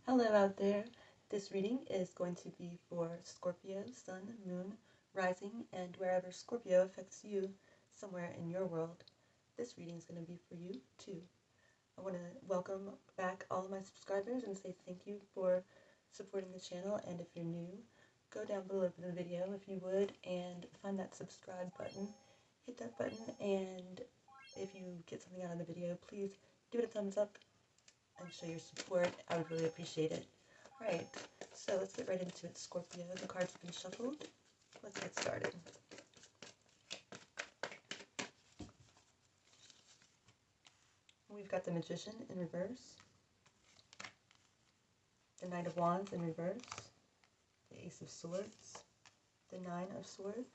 Hello out there. This reading is going to be for Scorpio, Sun, Moon, Rising, and wherever Scorpio affects you somewhere in your world. This reading is going to be for you too. I want to welcome back all of my subscribers and say thank you for supporting the channel. And if you're new, go down below the video if you would and find that subscribe button. Hit that button, and if you get something out of the video, please give it a thumbs up and show your support. I would really appreciate it. Alright, so let's get right into it, Scorpio. The cards have been shuffled. Let's get started. We've got the Magician in reverse, the Knight of Wands in reverse, the Ace of Swords, the Nine of Swords,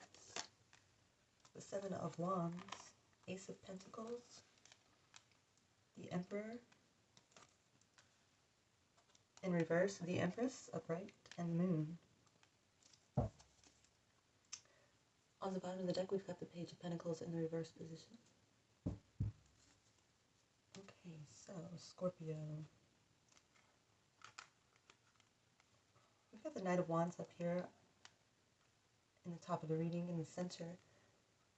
the Seven of Wands, Ace of Pentacles, the Emperor in reverse, the Empress upright, and Moon. On the bottom of the deck, we've got the Page of Pentacles in the reverse position. Okay, so Scorpio. We've got the Knight of Wands up here in the top of the reading in the center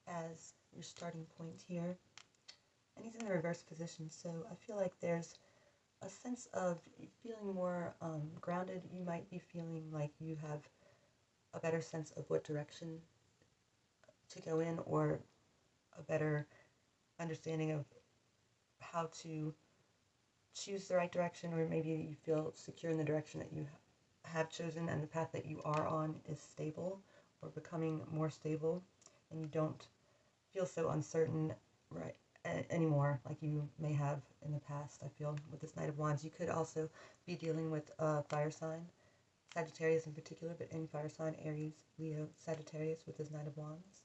as your starting point here. And he's in the reverse position, so I feel like there's a sense of feeling more grounded. You might be feeling like you have a better sense of what direction to go in, or a better understanding of how to choose the right direction, or maybe you feel secure in the direction that you have chosen and the path that you are on is stable or becoming more stable, and you don't feel so uncertain anymore like you may have in the past. I feel with this Knight of Wands, you could also be dealing with a fire sign, Sagittarius in particular, but any fire sign, Aries, Leo, Sagittarius with this Knight of Wands.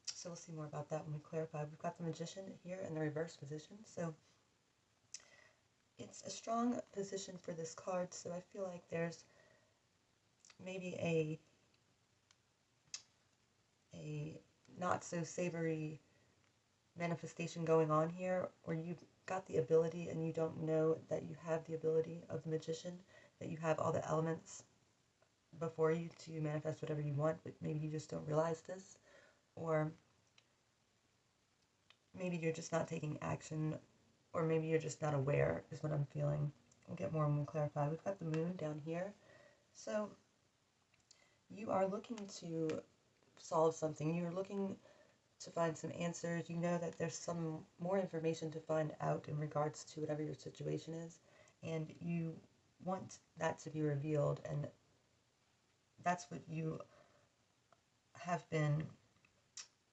So we'll see more about that when we clarify. We've got the Magician here in the reverse position, so it's a strong position for this card, so I feel like there's maybe a not so savory manifestation going on here, or you've got the ability and you don't know that you have the ability of the Magician, that you have all the elements before you to manifest whatever you want, but maybe you just don't realize this, or maybe you're just not taking action, or maybe you're just not aware, is what I'm feeling. We'll get more when we clarify. We've got the Moon down here, so you are looking to solve something. You're looking to find some answers. You know that there's some more information to find out in regards to whatever your situation is, and you want that to be revealed, and that's what you have been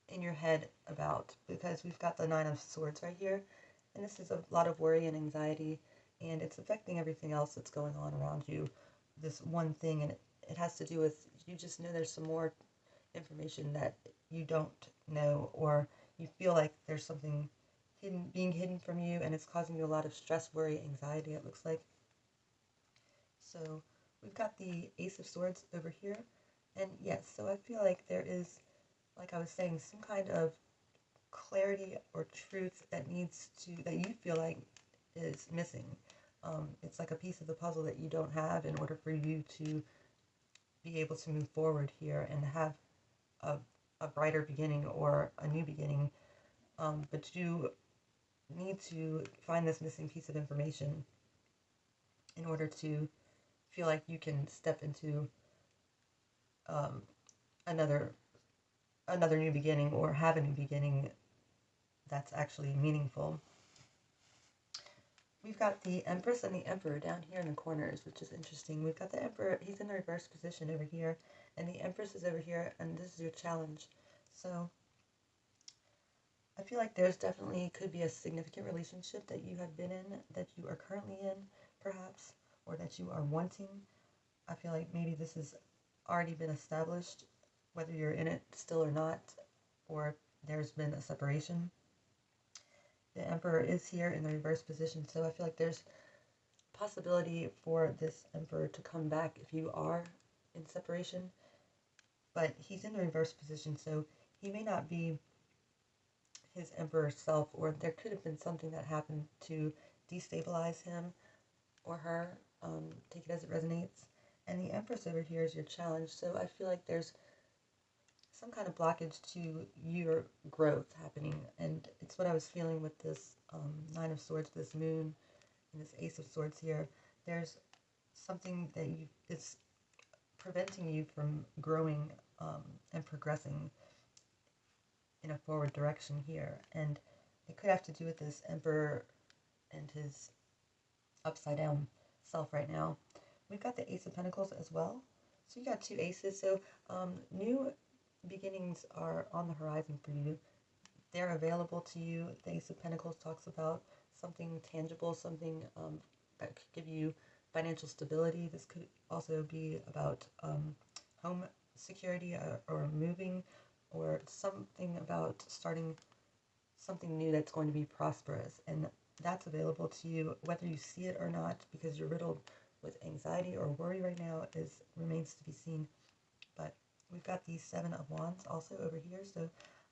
in your head about, because we've got the Nine of Swords right here, and this is a lot of worry and anxiety, and it's affecting everything else that's going on around you, this one thing, and it has to do with, you just know there's some more information that you don't know, or you feel like there's something being hidden from you, and it's causing you a lot of stress, worry, anxiety, it looks like. So we've got the Ace of Swords over here, and yes, so I feel like there is, like I was saying, some kind of clarity or truth that you feel like is missing. It's like a piece of the puzzle that you don't have in order for you to be able to move forward here and have a brighter beginning or a new beginning, but you need to find this missing piece of information in order to feel like you can step into another new beginning, or have a new beginning that's actually meaningful. We've got the Empress and the Emperor down here in the corners, which is interesting. We've got the Emperor, he's in the reverse position over here, and the Empress is over here, and this is your challenge. So I feel like there's definitely could be a significant relationship that you have been in, that you are currently in, perhaps, or that you are wanting. I feel like maybe this has already been established, whether you're in it still or not, or there's been a separation. The Emperor is here in the reverse position, so I feel like there's possibility for this Emperor to come back if you are in separation, but he's in the reverse position, so he may not be his Emperor self, or there could have been something that happened to destabilize him or her. Take it as it resonates. And the Empress over here is your challenge. So I feel like there's some kind of blockage to your growth happening. And it's what I was feeling with this Nine of Swords, this Moon, and this Ace of Swords here. There's something that it's preventing you from growing and progressing in a forward direction here. And it could have to do with this Emperor and his upside down self right now. We've got the Ace of Pentacles as well. So you got two aces. So new beginnings are on the horizon for you. They're available to you. The Ace of Pentacles talks about something tangible, something that could give you financial stability. This could also be about home security or moving, or something about starting something new that's going to be prosperous. And that's available to you whether you see it or not, because you're riddled with anxiety or worry right now remains to be seen. But we've got the Seven of Wands also over here, so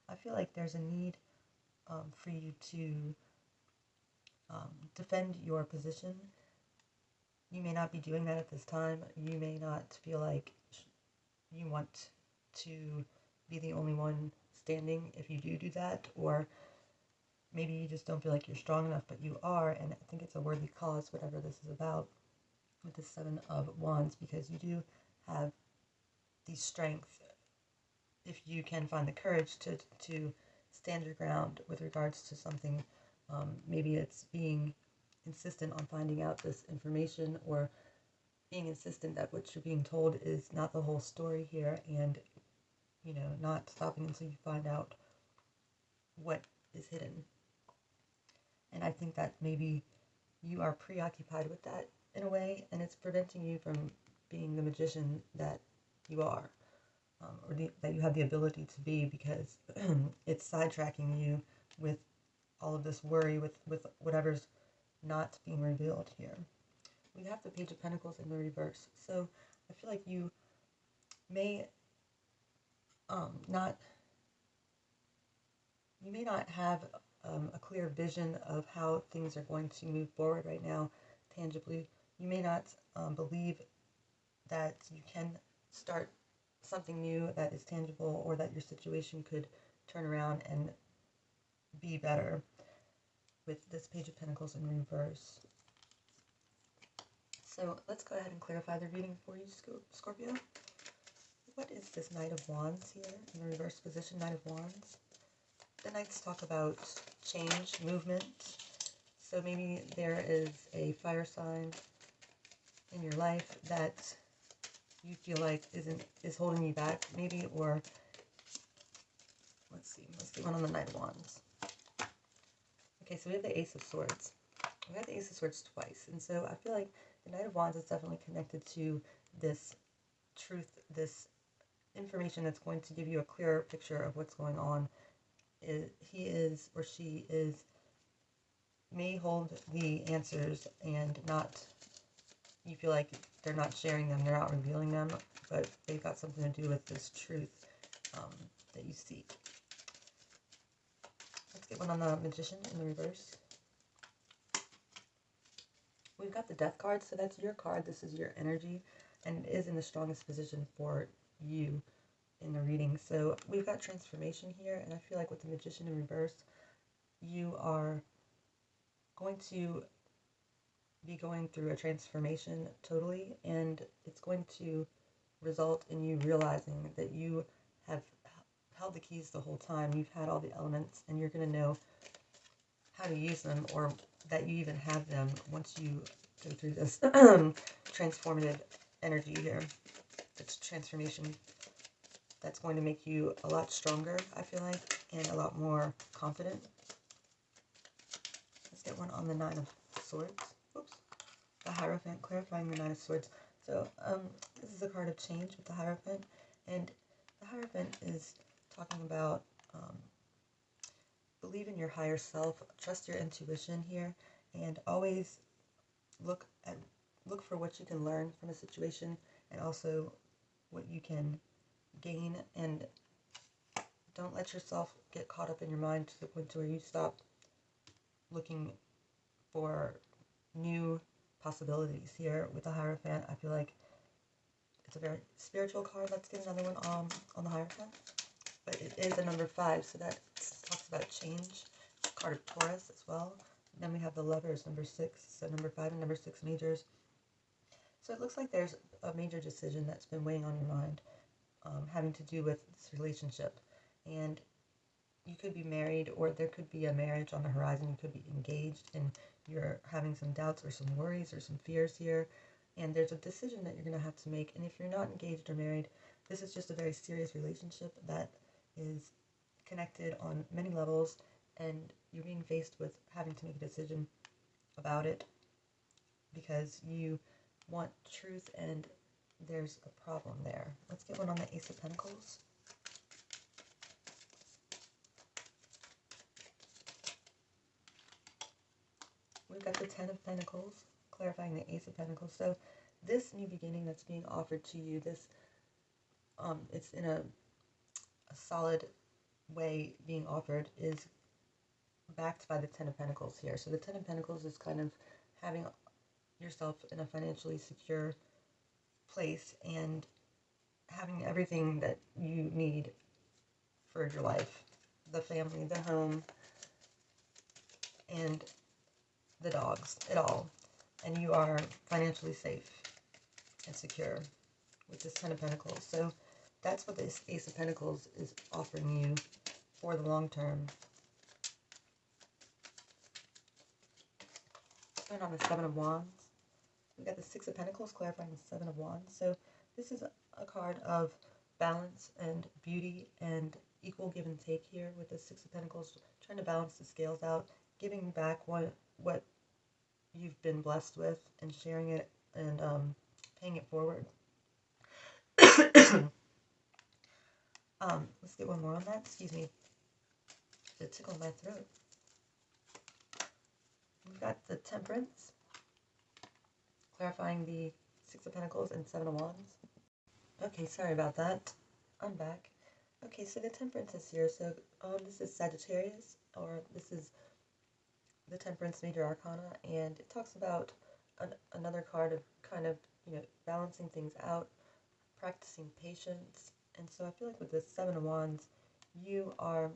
I feel like there's a need for you to defend your position. You may not be doing that at this time. You may not feel like you want to be the only one standing if you do that, or maybe you just don't feel like you're strong enough, but you are, and I think it's a worthy cause, whatever this is about, with the Seven of Wands, because you do have the strength, if you can find the courage to stand your ground with regards to something. Maybe it's being insistent on finding out this information, or being insistent that what you're being told is not the whole story here, and, you know, not stopping until you find out what is hidden. And I think that maybe you are preoccupied with that in a way, and it's preventing you from being the magician that you are, or that you have the ability to be, because it's sidetracking you with all of this worry, with whatever's not being revealed here. We have the Page of Pentacles in the reverse, so I feel like you may not have a clear vision of how things are going to move forward right now tangibly. You may not believe that you can start something new that is tangible, or that your situation could turn around and be better with this Page of Pentacles in reverse. So let's go ahead and clarify the reading for you, Scorpio. What is this Knight of Wands here in the reverse position? Knight of Wands. The Knights talk about change, movement. So maybe there is a fire sign in your life that you feel like is holding you back, maybe, or let's get one on the Knight of Wands. Okay, so we have the Ace of Swords. We have the Ace of Swords twice, and so I feel like the Knight of Wands is definitely connected to this truth, this information that's going to give you a clearer picture of what's going on. He is, or she is, may hold the answers, and not, you feel like they're not sharing them, they're not revealing them, but they've got something to do with this truth that you seek. Let's get one on the Magician in the reverse. We've got the Death card, so that's your card. This is your energy, and it is in the strongest position for you in the reading. So we've got transformation here, and I feel like with the Magician in reverse, you are going to be going through a transformation totally, and it's going to result in you realizing that you have held the keys the whole time. You've had all the elements, and you're going to know how to use them, or that you even have them once you go through this transformative energy here. It's transformation that's going to make you a lot stronger, I feel like, and a lot more confident. Let's get one on the Nine of Swords. Oops. The Hierophant, clarifying the Nine of Swords. So this is a card of change with the Hierophant, and the Hierophant is talking about believe in your higher self, trust your intuition here, and always look for what you can learn from a situation, and also what you can gain, and don't let yourself get caught up in your mind to the point where you stop looking for new possibilities here with the Hierophant. I feel like it's a very spiritual card. Let's get another one on the Hierophant. But it is a number 5, so that talks about change. Card of Taurus as well. And then we have the Lovers, number 6. So number 5 and number 6 majors. So it looks like there's a major decision that's been weighing on your mind, having to do with this relationship. And you could be married, or there could be a marriage on the horizon. You could be engaged, and you're having some doubts or some worries or some fears here. And there's a decision that you're going to have to make. And if you're not engaged or married, this is just a very serious relationship that is connected on many levels, and you're being faced with having to make a decision about it because you want truth and there's a problem there. Let's get one on the Ace of Pentacles. We've got the 10 of Pentacles, clarifying the Ace of Pentacles. So this new beginning that's being offered to you, this it's in a solid way being offered, is backed by the 10 of Pentacles here. So the 10 of Pentacles is kind of having yourself in a financially secure place and having everything that you need for your life. The family, the home, and the dogs, it all. And you are financially safe and secure with this 10 of Pentacles. So that's what this Ace of Pentacles is offering you for the long term. And on the 7 of Wands, we got the 6 of Pentacles, clarifying the 7 of Wands. So this is a card of balance and beauty and equal give and take here with the 6 of Pentacles, trying to balance the scales out, giving back what you've been blessed with and sharing it and paying it forward. Let's get one more on that. Excuse me. It tickled my throat. We've got the Temperance, clarifying the 6 of Pentacles and 7 of Wands. Okay, sorry about that. I'm back. Okay, so the Temperance is here. So this is Sagittarius, or this is the Temperance Major Arcana, and it talks about another card of kind of, balancing things out, practicing patience. And so I feel like with the 7 of Wands, you are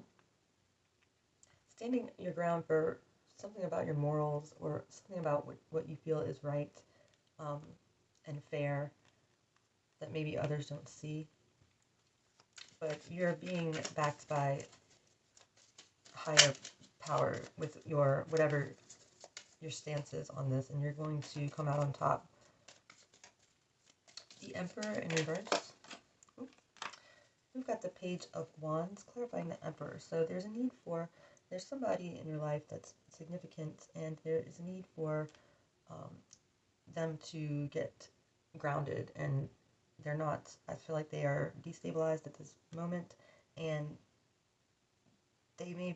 standing your ground for something about your morals, or something about what you feel is right and fair that maybe others don't see. But you're being backed by higher power with your, whatever your stance is on this, and you're going to come out on top. The Emperor in reverse. We've got the Page of Wands, clarifying the Emperor. So there's somebody in your life that's significant, and there is a need for them to get grounded, and they're not. I feel like they are destabilized at this moment, and they may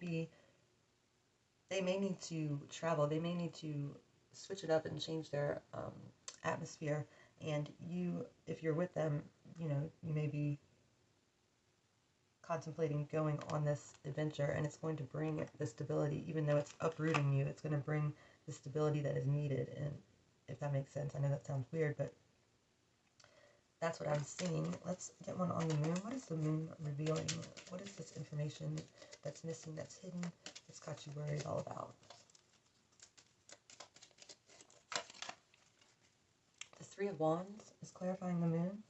need to travel. They may need to switch it up and change their atmosphere. And you, if you're with them, you may be contemplating going on this adventure, and it's going to bring the stability, even though it's uprooting you. It's going to bring the stability that is needed, and if that makes sense. I know that sounds weird, but that's what I'm seeing. Let's get one on the moon. What is the moon revealing? What is this information that's missing, that's hidden, that's got you worried all about? The 3 of Wands is clarifying the moon.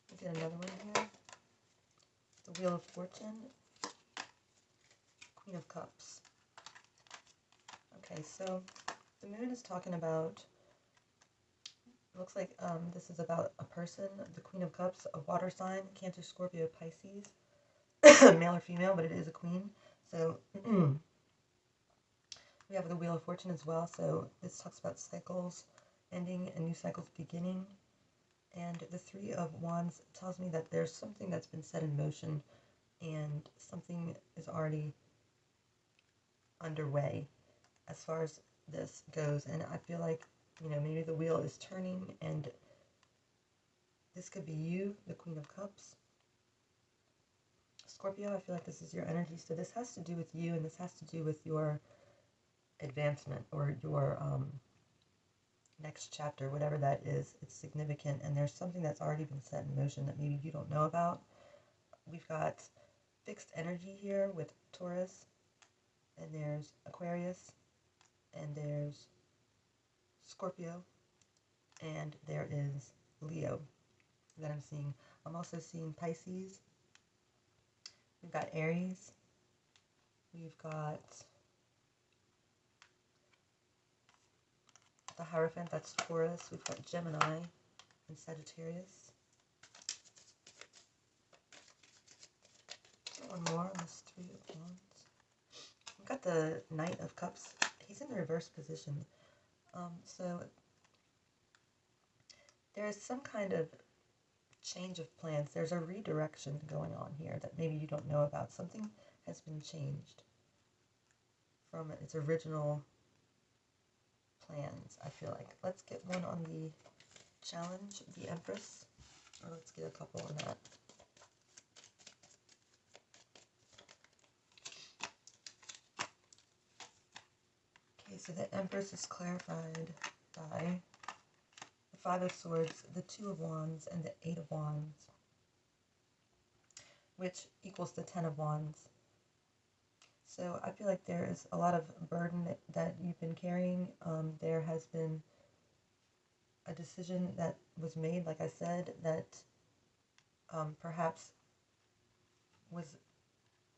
We'll get another one here. The Wheel of Fortune. Queen of Cups. Okay, so the moon is talking about, it looks like this is about a person, the Queen of Cups, a water sign, Cancer, Scorpio, Pisces, male or female, but it is a queen. So we have the Wheel of Fortune as well. So this talks about cycles ending and new cycles beginning. And the 3 of Wands tells me that there's something that's been set in motion, and something is already underway as far as this goes. And I feel like, maybe the wheel is turning, and this could be you, the Queen of Cups. Scorpio, I feel like this is your energy. So this has to do with you, and this has to do with your advancement, or your next chapter, whatever that is, it's significant, and there's something that's already been set in motion that maybe you don't know about. We've got fixed energy here with Taurus, and there's Aquarius, and there's Scorpio, and there is Leo that I'm seeing. I'm also seeing Pisces. We've got Aries. We've got the Hierophant, that's Taurus. We've got Gemini and Sagittarius. One more on this Three of Wands. We've got the Knight of Cups. He's in the reverse position. So there is some kind of change of plans. There's a redirection going on here that maybe you don't know about. Something has been changed from its original plans, I feel like. Let's get one on the challenge, the Empress, or let's get a couple on that. Okay, so the Empress is clarified by the Five of Swords, the Two of Wands, and the Eight of Wands, which equals the Ten of Wands. So I feel like there is a lot of burden that you've been carrying. There has been a decision that was made, like I said, that perhaps was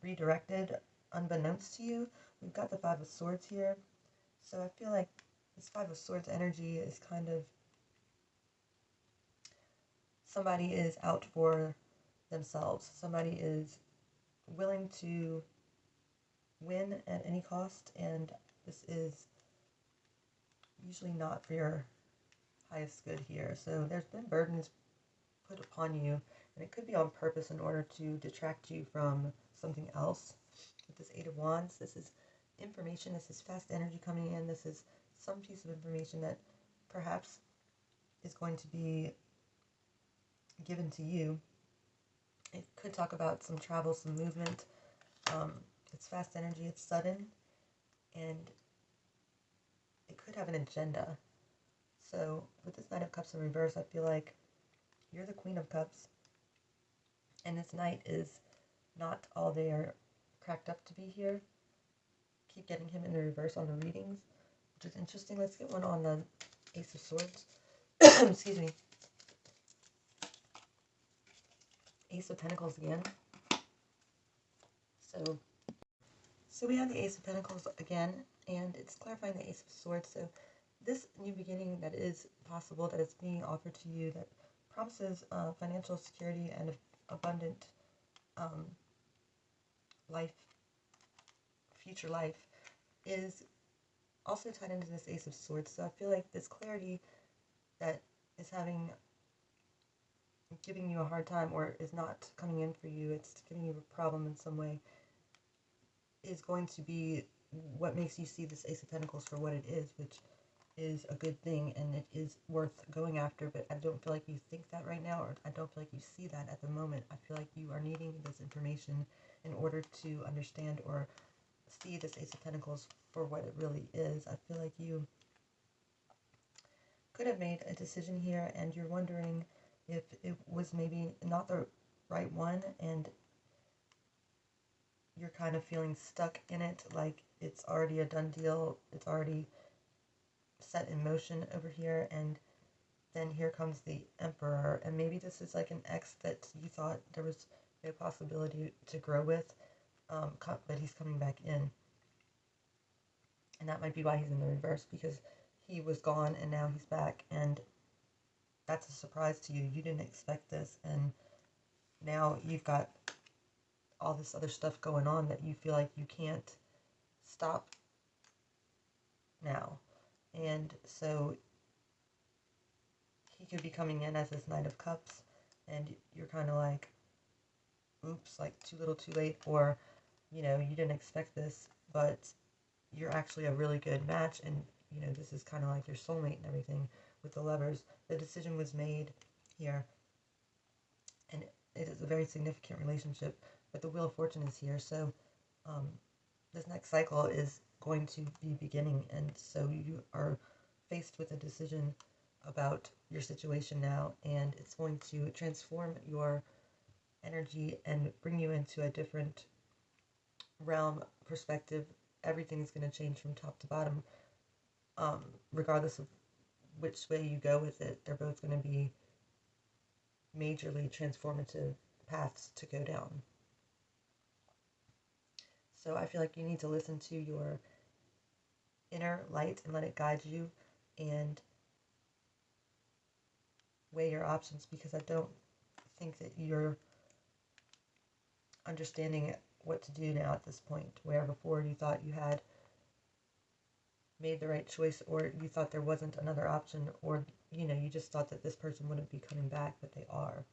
redirected unbeknownst to you. We've got the Five of Swords here. So I feel like this Five of Swords energy is kind of somebody is out for themselves. Somebody is willing to win at any cost, and this is usually not for your highest good here. So there's been burdens put upon you, and it could be on purpose in order to detract you from something else. With this Eight of Wands, this is information, this is fast energy coming in, this is some piece of information that perhaps is going to be given to you. It could talk about some travel, some movement. It's fast energy, it's sudden, and it could have an agenda. So with this Knight of Cups in reverse, I feel like you're the Queen of Cups, and this Knight is not all they are cracked up to be here. Keep getting him in the reverse on the readings, which is interesting. Let's get one on the Ace of Swords. Excuse me. Ace of Pentacles again. So we have the Ace of Pentacles again, and it's clarifying the Ace of Swords. So this new beginning that is possible, that is being offered to you, that promises financial security and abundant life, future life, is also tied into this Ace of Swords. So I feel like this clarity that is giving you a hard time, or is not coming in for you, it's giving you a problem in some way, is going to be what makes you see this Ace of Pentacles for what it is, which is a good thing, and it is worth going after. But I don't feel like you think that right now, or I don't feel like you see that at the moment. I feel like you are needing this information in order to understand or see this Ace of Pentacles for what it really is. I feel like you could have made a decision here, and you're wondering if it was maybe not the right one, and you're kind of feeling stuck in it, like it's already a done deal, it's already set in motion over here. And then here comes the Emperor, and maybe this is like an ex that you thought there was no possibility to grow with, but he's coming back in, and that might be why he's in the reverse, because he was gone and now he's back, and that's a surprise to you. You didn't expect this, and now you've got all this other stuff going on that you feel like you can't stop now. And so he could be coming in as this Knight of Cups, and you're kind of like, oops, like too little too late, or, you know, you didn't expect this, but you're actually a really good match, and, you know, this is kind of like your soulmate and everything. With the Lovers, the decision was made here, and it is a very significant relationship, but the Wheel of Fortune is here. So this next cycle is going to be beginning, and so you are faced with a decision about your situation now, and it's going to transform your energy and bring you into a different realm perspective. Everything's going to change from top to bottom, regardless of which way you go with it. They're both going to be majorly transformative paths to go down. So I feel like you need to listen to your inner light and let it guide you, and weigh your options, because I don't think that you're understanding what to do now at this point, where before you thought you had made the right choice, or you thought there wasn't another option, or you just thought that this person wouldn't be coming back, but they are.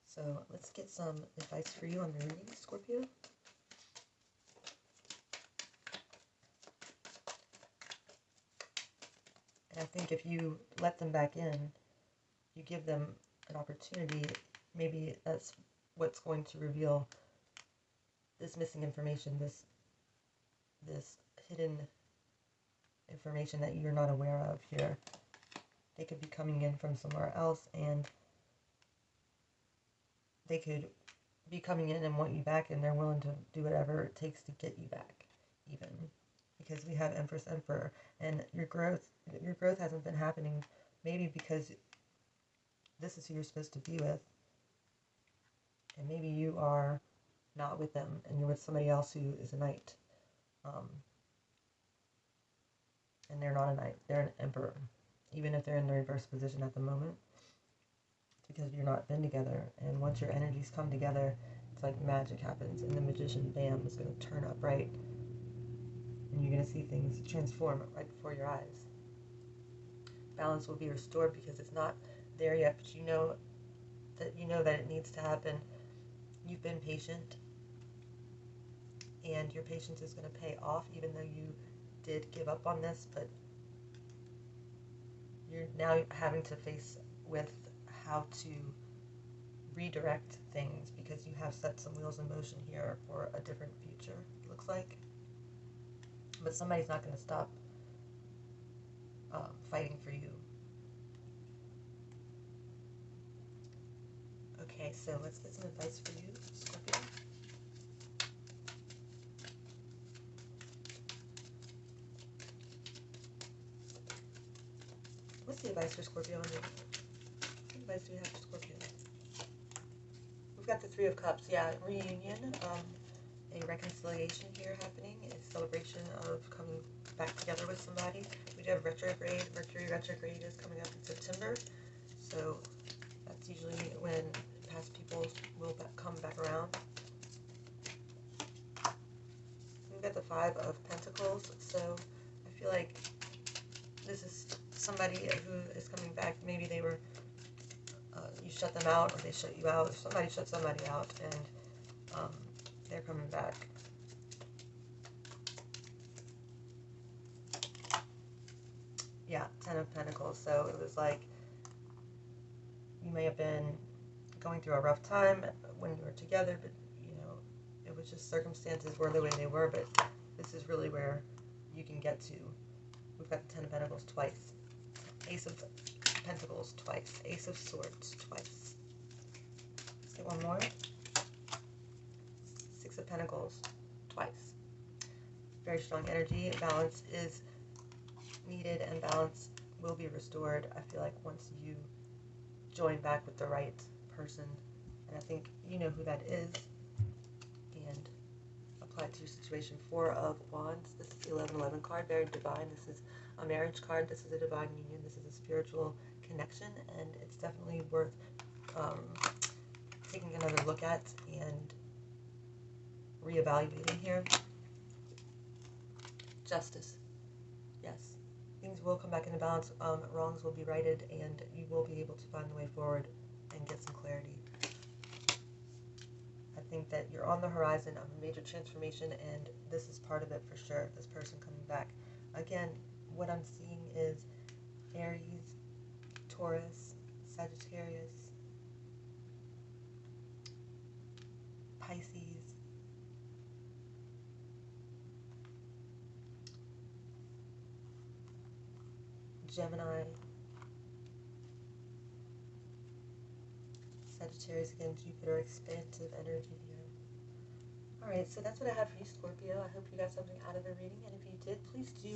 So let's get some advice for you on the reading, Scorpio. And I think if you let them back in, you give them an opportunity, maybe that's what's going to reveal this missing information, this hidden information that you're not aware of here. They could be coming in from somewhere else, and they could be coming in and want you back, and they're willing to do whatever it takes to get you back, even. Because we have Empress, Emperor, and your growth hasn't been happening, maybe because this is who you're supposed to be with, and maybe you are not with them, and you're with somebody else who is a knight. And they're not a knight, they're an emperor, even if they're in the reverse position at the moment. It's because you're not been together, and once your energies come together, it's like magic happens, and the magician, bam, is going to turn up right, and you're going to see things transform right before your eyes. Balance will be restored because it's not there yet, but you know that it needs to happen. You've been patient, and your patience is going to pay off, even though you did give up on this, but you're now having to face with how to redirect things, because you have set some wheels in motion here for a different future, it looks like. But somebody's not going to stop fighting for you. Okay, so let's get some advice for you, Scorpio. What's the advice for Scorpio? What advice do we have for Scorpio? We've got the Three of Cups. Yeah, reunion, a reconciliation here happening, a celebration of coming back together with somebody. We do have retrograde. Mercury retrograde is coming up in September, so that's usually when past people will come back around. We've got the Five of Pentacles, so I feel like this is somebody who is coming back. Maybe they were, you shut them out, or they shut you out. Somebody shut somebody out, and they're coming back. Yeah, Ten of Pentacles. So it was like you may have been going through a rough time when you were together, but it was just circumstances were the way they were. But this is really where you can get to. We've got the Ten of Pentacles twice, Ace of Pentacles twice, Ace of Swords twice. Let's get one more. Six of Pentacles twice. Very strong energy. Balance is needed, and balance will be restored, I feel like, once you join back with the right person. And I think you know who that is, and apply it to your situation. Four of Wands. This is the 11-11 card, very divine. This is a marriage card. This is a divine union. This is a spiritual connection, and it's definitely worth taking another look at and reevaluating here. Justice. Yes. Things will come back into balance. Wrongs will be righted, and you will be able to find the way forward and get some clarity. I think that you're on the horizon of a major transformation, and this is part of it for sure, this person coming back. Again, what I'm seeing is Aries, Taurus, Sagittarius, Pisces, Gemini, Sagittarius again, Jupiter, expansive energy here. Alright, so that's what I have for you, Scorpio. I hope you got something out of the reading, and if you did, please do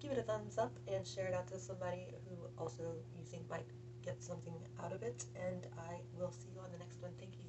give it a thumbs up and share it out to somebody who also you think might get something out of it, and I will see you on the next one. Thank you.